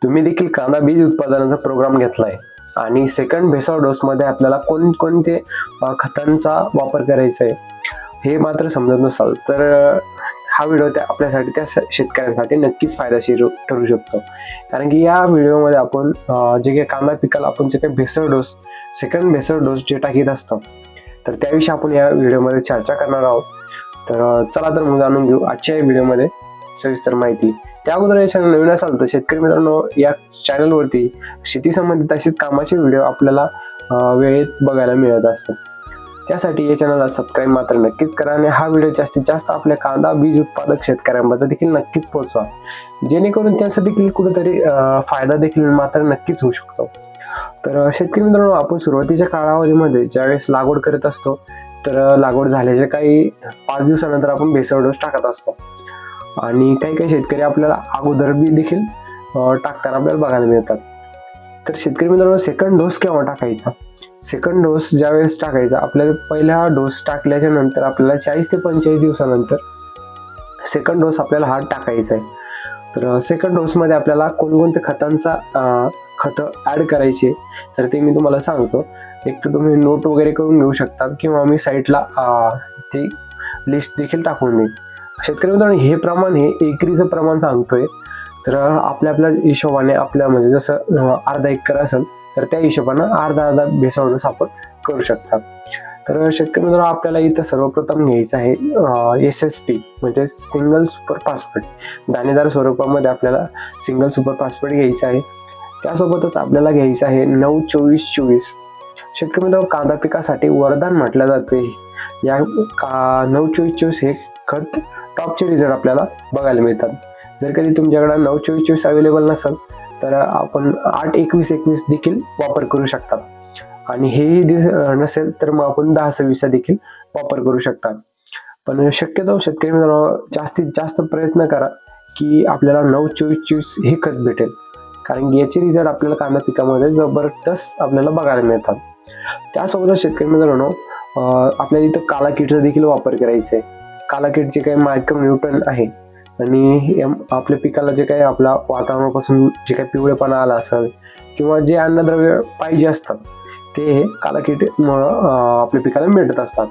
तुम्ही देखील कांदा बीज उत्पादनाचा प्रोग्राम घेतलाय आणि सेकंड भेसळ डोस मध्ये आपल्याला कोणकोणते खतांचा वापर करायचा आहे हे मात्र समजत नसाल तर हा व्हिडिओ आपल्यासाठी त्या शेतकऱ्यांसाठी नक्कीच फायदेशीर ठरू शकतो. कारण की या व्हिडिओमध्ये आपण जे काही कांदा पिकाला आपण जे काही भेसळ डोस सेकंड भेसळ डोस जे टाकीत असतो तर त्याविषयी आपण या व्हिडिओमध्ये चर्चा करणार आहोत. तर चला तर मग जाणून घेऊ आजच्या या व्हिडिओमध्ये सविस्तर माहिती. त्या अगोदर या चॅनल नवीन असाल तर शेतकरी मित्रांनो या चॅनलवरती शेती संबंधित असेच कामाचे व्हिडिओ आपल्याला वेळेत बघायला मिळत असतात. त्यासाठी या चॅनलला सबस्क्राईब मात्र नक्कीच करा आणि हा व्हिडिओ जास्तीत जास्त आपल्या कांदा बीज उत्पादक शेतकऱ्यांबद्दल देखील नक्कीच पोहोचवा, जेणेकरून त्यांचा देखील कुठेतरी फायदा देखील मात्र नक्कीच होऊ शकतो. तर शेतकरी मित्रांनो, आपण सुरुवातीच्या कालावधीमध्ये ज्यावेळेस लागवड करत असतो तर लागवड झाल्याच्या काही 5 दिवसानंतर आपण भेसळ डोस टाकत असतो आणि काही शेतकरी आपल्याला अगोदर बी देखील टाकताना आपल्याला बघायला मिळतात. तर शेतकरी मित्रांनो, सेकंड डोस केव्हा टाकायचा? सेकंड डोस ज्यावेळेस टाकायचा आपल्याला पहिला डोस टाकल्याच्या नंतर आपल्याला 40 ते 45 दिवसानंतर सेकंड डोस आपल्याला हा टाकायचा आहे. तर सेकंड डोस मध्ये आपल्याला कोणकोणत्या खतांचा खत ऍड करायचे तर ते मी तुम्हाला सांगतो. एक तर तुम्ही नोट वगैरे करून घेऊ शकता किंवा मी साईटला ते लिस्ट देखील टाकून देईन. शेतकरी मित्रांनो, हे प्रमाण हे एकरीचं प्रमाण सांगतोय. तर आपल्या हिशोबाने आपल्या म्हणजे जसं अर्धा एकर असेल तर त्या हिशोबानं अर्धा भेसळ डोस आपण करू शकता. तर शेतकरी मित्रांनो, आपल्याला इथं सर्वप्रथम घ्यायचं आहे SSP म्हणजे सिंगल सुपर फॉस्फेट. दाणेदार स्वरूपामध्ये आपल्याला सिंगल सुपर फॉस्फेट घ्यायचं आहे. त्यासोबतच आपल्याला घ्यायचं आहे 9-24-24. शेतकरी मित्रांनो, कांदा पिकासाठी वरदान म्हटलं जाते. या 9-24-24 हे खत टॉपचे रिझल्ट आपल्याला बघायला मिळतात. जर कधी तुमच्याकडे 9-24-24 अवेलेबल नसेल तर आपण 8-21-21 देखील वापर करू शकता आणि हेही नसेल तर मग आपण 10-26 देखील वापर करू शकता. पण शक्यतो शेतकरी मित्रांनो, जास्तीत जास्त प्रयत्न करा की आपल्याला 9-24-24 हे खत भेटेल, कारण की याचे रिझल्ट आपल्याला कांदा पिकामध्ये जबरदस्त आपल्याला बघायला मिळतात. त्यासोबतच शेतकरी मित्रांनो, आपल्याला इथं काला किटचा देखील वापर करायचा आहे. काला किट जे काही मायक्रो न्यूटन आहे आणि आपल्या पिकाला जे काही आपल्या वातावरणापासून जे काही पिवळेपणा आला असेल किंवा जे अन्नद्रव्य पाहिजे असतात ते काला किट आपल्या पिकाला मिळत असतात.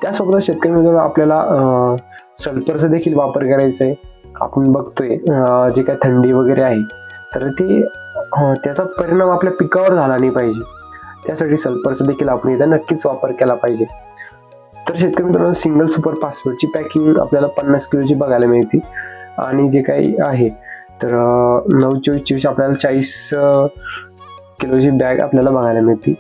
त्यासोबतच शेतकरी मित्रांनो, आपल्याला सल्फरचा देखील वापर करायचा आहे. आपण बघतोय जे काही थंडी वगैरे आहे तर त्याचा परिणाम आपल्या पिकावर झाला नाही पाहिजे, त्यासाठी सल्फरचा देखील आपण इथं नक्कीच वापर केला पाहिजे. तर शेतकरी मित्रांनो, सिंगल सुपर फॉस्फेटची पॅकिंग आपल्याला 50 किलोची बघायला मिळते आणि जे काही आहे तर 9-24-24 आपल्याला 40 किलोची बॅग आपल्याला बघायला मिळते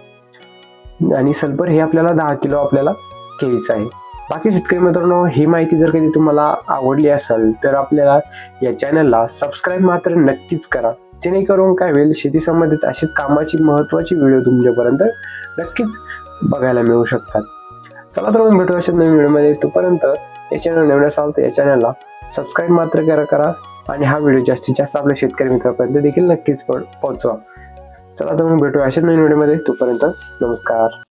आणि सल्फर हे आपल्याला 10 किलो आपल्याला घ्यायचं आहे. बाकी शेतकरी मित्रांनो, ही माहिती जर कधी तुम्हाला आवडली असेल तर आपल्याला या चॅनलला सबस्क्राईब मात्र नक्कीच करा, जेणेकरून काय होईल शेती संबंधित अशीच कामाची महत्त्वाची व्हिडिओ तुमच्यापर्यंत नक्कीच बघायला मिळू शकतात. चला तर मग भेटू अशाच नवीन व्हिडिओमध्ये. तोपर्यंत या चॅनल नवीन असाल तर या चॅनलला सबस्क्राईब मात्र करा आणि हा व्हिडिओ जास्तीत जास्त आपल्या शेतकरी मित्रांपर्यंत देखील नक्कीच पोहोचवा. चला तर मग भेटू अशाच नवीन व्हिडिओमध्ये. तोपर्यंत नमस्कार.